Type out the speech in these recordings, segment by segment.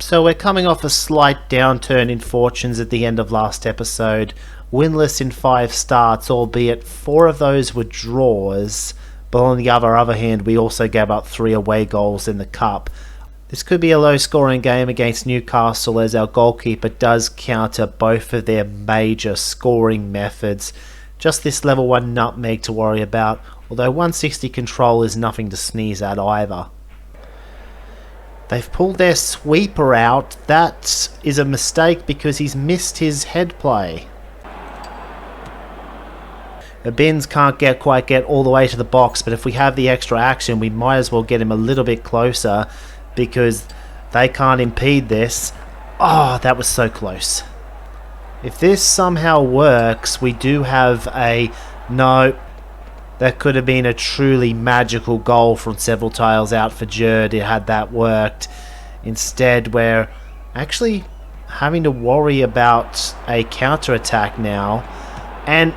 So we're coming off a slight downturn in fortunes at the end of last episode. Winless in 5 starts, albeit 4 of those were draws. But on the other hand, we also gave up 3 away goals in the cup. This could be a low scoring game against Newcastle, as our goalkeeper does counter both of their major scoring methods. Just this level 1 nutmeg to worry about, although 160 control is nothing to sneeze at either. They've pulled their sweeper out. That is a mistake because he's missed his head play. Binns can't quite get all the way to the box, but if we have the extra action, we might as well get him a little bit closer because they can't impede this. Oh, that was so close. If this somehow works, we do have a... No, that could have been a truly magical goal from several tiles out for Jerd had that worked. Instead, we're actually having to worry about a counter-attack now. And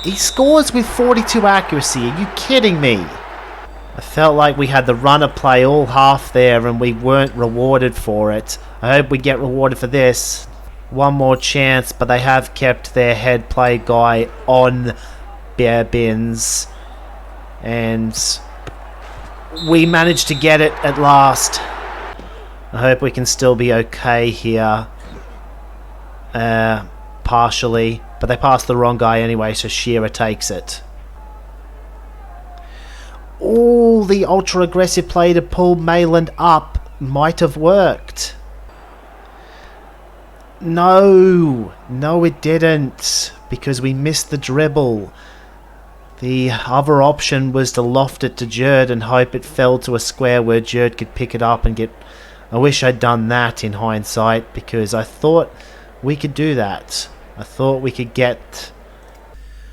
he scores with 42 accuracy. Are you kidding me? I felt like we had the runner play all half there and we weren't rewarded for it. I hope we get rewarded for this. One more chance, but they have kept their head play guy on Binns, and we managed to get it at last. I hope we can still be okay here, partially, but they passed the wrong guy anyway, so Shearer takes it. Oh, the ultra aggressive play to pull Mayland up might have worked. No, it didn't, because we missed the dribble. The other option was to loft it to Jerd and hope it fell to a square where Jerd could pick it up and get... I wish I'd done that in hindsight, because I thought we could do that. I thought we could get...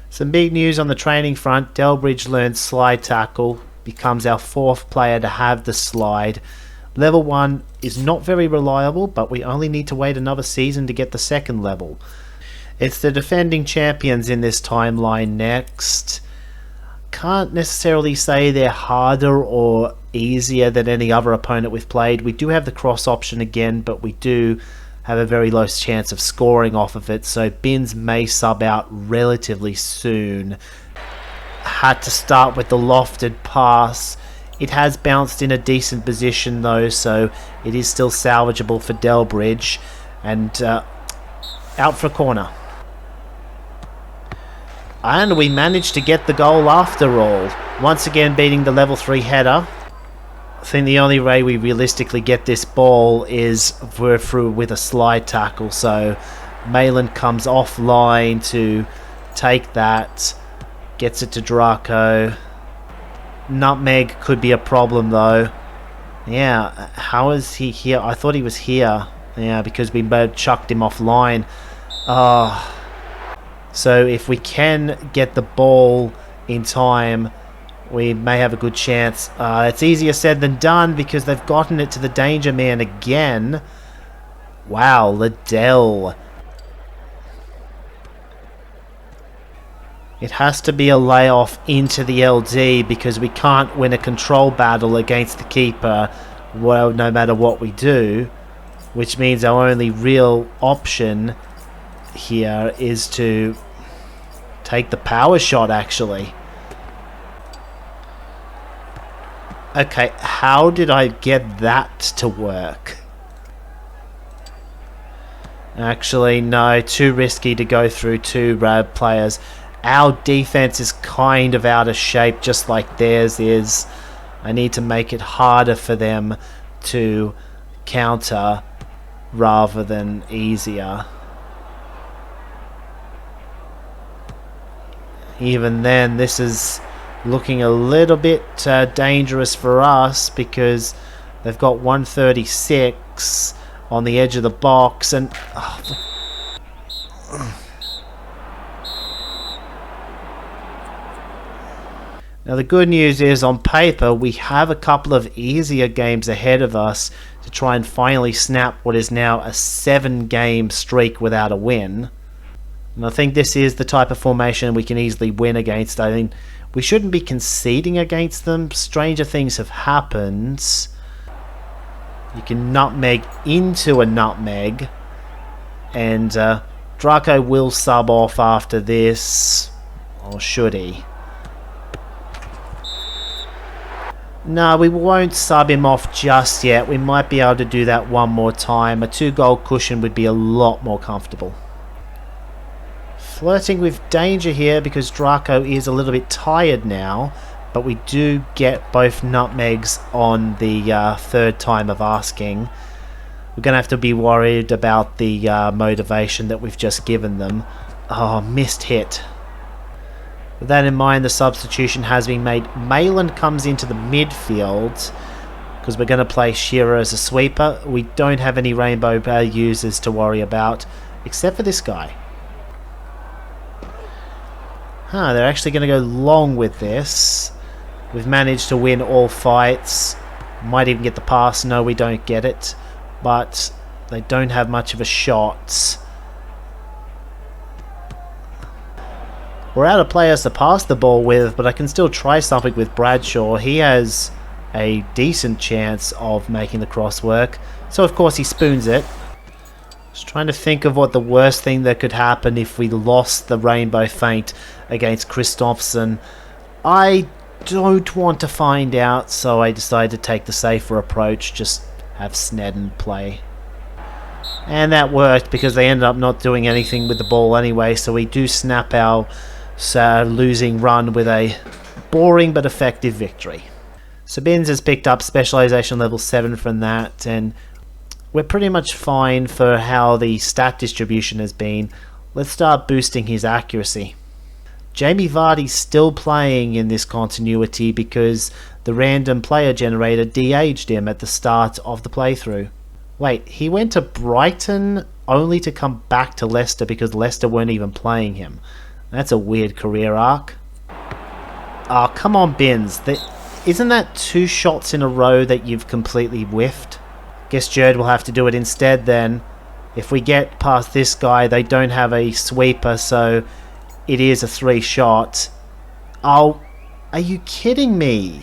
Some big news on the training front. Delbridge learned slide tackle, becomes our 4th player to have the slide. Level 1 is not very reliable, but we only need to wait another season to get the 2nd level. It's the defending champions in this timeline next. Can't necessarily say they're harder or easier than any other opponent we've played. We do have the cross option again, but we do have a very low chance of scoring off of it, so Binns may sub out relatively soon. Had to start with the lofted pass. It has bounced in a decent position though, so it is still salvageable for Delbridge. And out for a corner. And we managed to get the goal after all. Once again beating the level 3 header. I think the only way we realistically get this ball is we're through with a slide tackle. So Mayland comes offline to take that. Gets it to Draco. Nutmeg could be a problem though. Yeah, how is he here? I thought he was here. Yeah, because we both chucked him offline. So if we can get the ball in time, we may have a good chance. It's easier said than done because they've gotten it to the danger man again. Wow, Liddell. It has to be a layoff into the LD because we can't win a control battle against the keeper, well, no matter what we do, which means our only real option here is to take the power shot actually. Okay, how did I get that to work? Actually, no, too risky to go through 2 Rab players. Our defense is kind of out of shape, just like theirs is. I need to make it harder for them to counter rather than easier. Even then, this is looking a little bit dangerous for us because they've got 136 on the edge of the box and... Now the good news is on paper we have a couple of easier games ahead of us to try and finally snap what is now a 7-game streak without a win. And I think this is the type of formation we can easily win against. I mean, we shouldn't be conceding against them. Stranger things have happened. You can nutmeg into a nutmeg. And Draco will sub off after this. Or should he? No, we won't sub him off just yet. We might be able to do that one more time. A 2-goal cushion would be a lot more comfortable. Flirting with danger here because Draco is a little bit tired now. But we do get both nutmegs on the third time of asking. We're going to have to be worried about the motivation that we've just given them. Oh, missed hit. With that in mind, the substitution has been made. Mayland comes into the midfield because we're going to play Shearer as a sweeper. We don't have any rainbow users to worry about, except for this guy. They're actually going to go long with this. We've managed to win all fights. Might even get the pass. No, we don't get it. But they don't have much of a shot. We're out of players to pass the ball with, but I can still try something with Bradshaw. He has a decent chance of making the cross work. So of course he spoons it. Just trying to think of what the worst thing that could happen if we lost the rainbow feint against Christopherson. I don't want to find out, so I decided to take the safer approach. Just have Snedden play. And that worked because they ended up not doing anything with the ball anyway, so we do snap our losing run with a boring but effective victory. So Binns has picked up specialization level 7 from that, and we're pretty much fine for how the stat distribution has been. Let's start boosting his accuracy. Jamie Vardy's still playing in this continuity because the random player generator de-aged him at the start of the playthrough. Wait, he went to Brighton only to come back to Leicester because Leicester weren't even playing him. That's a weird career arc. Oh, come on, Binns. Isn't that 2 shots in a row that you've completely whiffed? Guess Jerd will have to do it instead then. If we get past this guy, they don't have a sweeper, so it is a 3-shot. Oh, are you kidding me?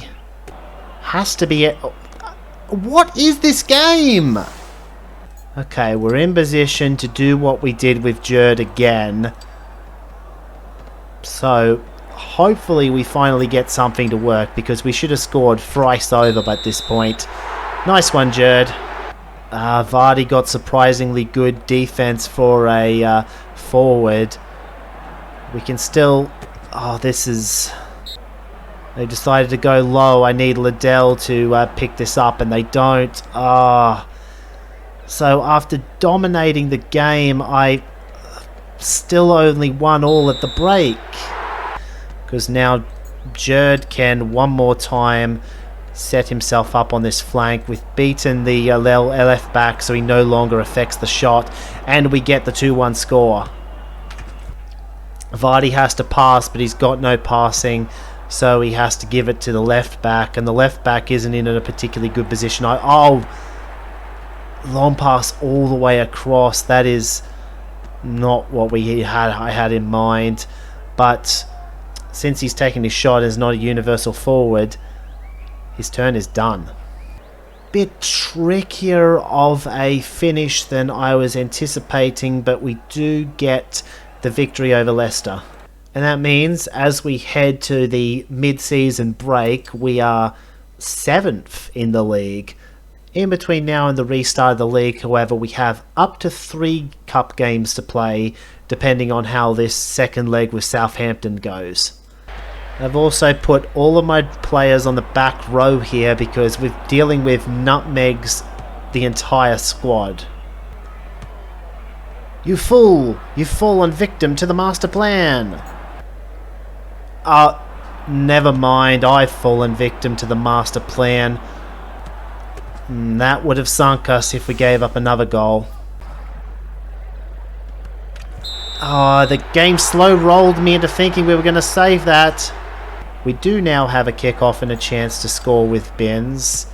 Has to be it. What is this game? Okay, we're in position to do what we did with Jerd again. So, hopefully we finally get something to work because we should have scored thrice over by this point. Nice one, Jerd. Vardy got surprisingly good defense for a forward. We can still... Oh, this is... They decided to go low. I need Liddell to pick this up, and they don't. So after dominating the game, I still only won all at the break. Because now Jerd can one more time set himself up on this flank. We've beaten the LF back, so he no longer affects the shot. And we get the 2-1 score. Vardy has to pass, but he's got no passing. So he has to give it to the left back, and the left back isn't in a particularly good position. Long pass all the way across. That is not what I had in mind. But since he's taking his shot as not a universal forward, his turn is done. Bit trickier of a finish than I was anticipating, but we do get the victory over Leicester. And that means as we head to the mid-season break, we are 7th in the league. In between now and the restart of the league, however, we have up to 3 cup games to play, depending on how this second leg with Southampton goes. I've also put all of my players on the back row here because we're dealing with nutmegs the entire squad. You fool! You've fallen victim to the master plan! Never mind, I've fallen victim to the master plan. That would have sunk us if we gave up another goal. The game slow rolled me into thinking we were going to save that. We do now have a kickoff and a chance to score with Binns.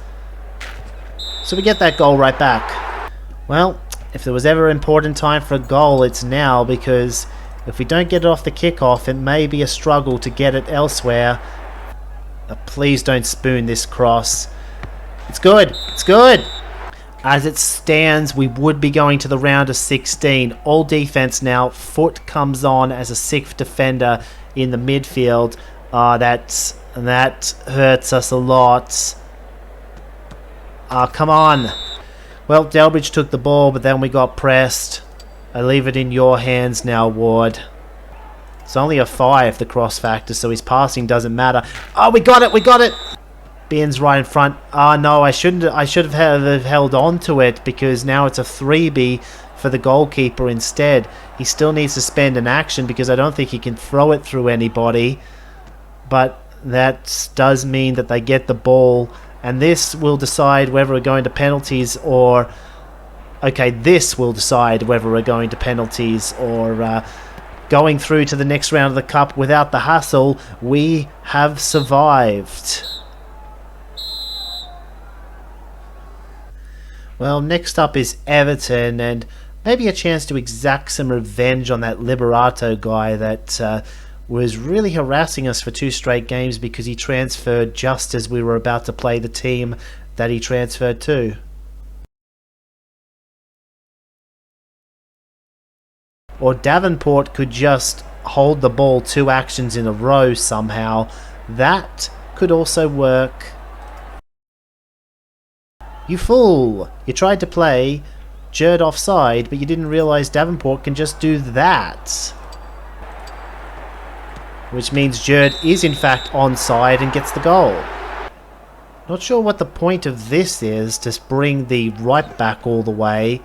So we get that goal right back. Well, if there was ever an important time for a goal, it's now, because if we don't get it off the kickoff, it may be a struggle to get it elsewhere. Please don't spoon this cross. It's good. It's good. As it stands, we would be going to the round of 16. All defense now. Foot comes on as a sixth defender in the midfield. That hurts us a lot. Come on. Well, Delbridge took the ball, but then we got pressed. I leave it in your hands now, Ward. It's only a 5, the cross factor, so his passing doesn't matter. Oh, we got it, we got it! Ben's right in front. No, I should have held on to it, because now it's a 3B for the goalkeeper instead. He still needs to spend an action, because I don't think he can throw it through anybody. But that does mean that they get the ball, and this will decide whether we're going to penalties or... Okay, this will decide whether we're going to penalties or... going through to the next round of the cup without the hassle. We have survived. Well, next up is Everton, and maybe a chance to exact some revenge on that Liberato guy that was really harassing us for 2 straight games because he transferred just as we were about to play the team that he transferred to. Or Davenport could just hold the ball 2 actions in a row somehow. That could also work. You fool! You tried to play Jerd offside, but you didn't realise Davenport can just do that. Which means Jerd is in fact onside and gets the goal. Not sure what the point of this is, to bring the right back all the way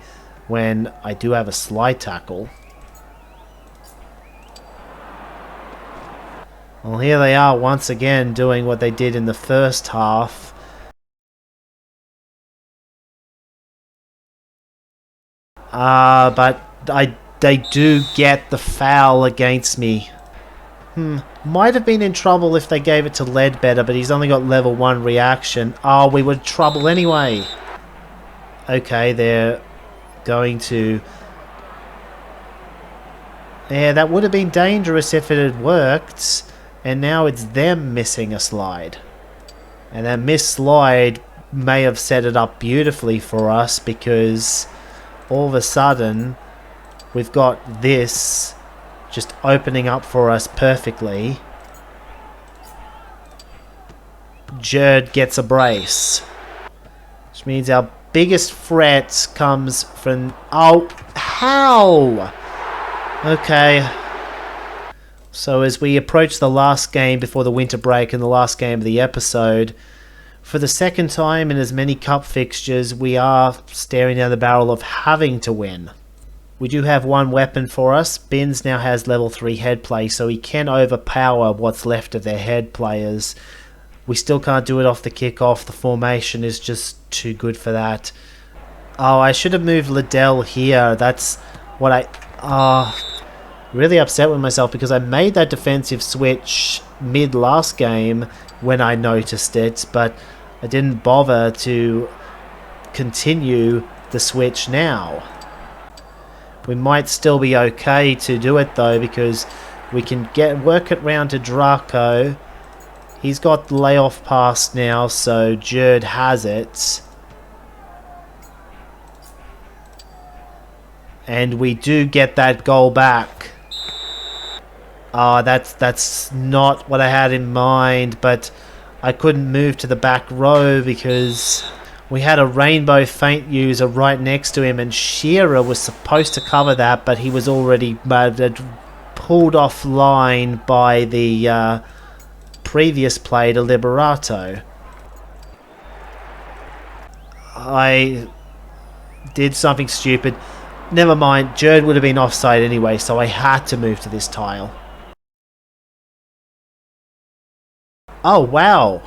when I do have a slide tackle. Well, here they are once again doing what they did in the first half. But they do get the foul against me. Might have been in trouble if they gave it to Ledbetter, but he's only got level 1 reaction. Oh, we were in trouble anyway. Okay, they're going to... Yeah, that would have been dangerous if it had worked. And now it's them missing a slide. And that missed slide may have set it up beautifully for us, because all of a sudden we've got this just opening up for us perfectly. Jerd gets a brace, which means our biggest threat comes from... Oh, how? Okay. So as we approach the last game before the winter break and the last game of the episode, for the second time in as many cup fixtures, we are staring down the barrel of having to win. We do have one weapon for us. Binns now has level 3 head play, so he can overpower what's left of their head players. We still can't do it off the kickoff. The formation is just too good for that. Oh, I should have moved Liddell here. That's what I... really upset with myself because I made that defensive switch mid last game when I noticed it, but I didn't bother to continue the switch now. We might still be okay to do it though, because we can work it round to Draco. He's got the layoff pass now, so Jerd has it. And we do get that goal back. That's not what I had in mind, but I couldn't move to the back row because we had a rainbow feint user right next to him, and Shearer was supposed to cover that, but he was already pulled offline by the previous play to Liberato. I did something stupid. Never mind, Jerd would have been offside anyway, so I had to move to this tile. Oh wow,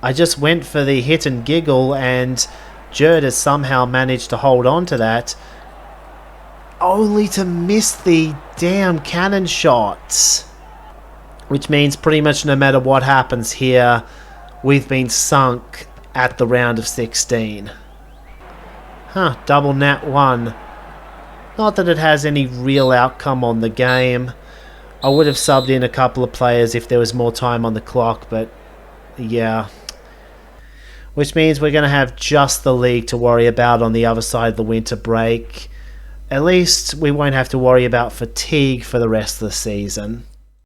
I just went for the hit and giggle and Jerd has somehow managed to hold on to that, only to miss the damn cannon shots. Which means pretty much no matter what happens here, we've been sunk at the round of 16. Double nat 1. Not that it has any real outcome on the game. I would have subbed in a couple of players if there was more time on the clock, but yeah. which means we're going to have just the league to worry about on the other side of the winter break. At least we won't have to worry about fatigue for the rest of the season.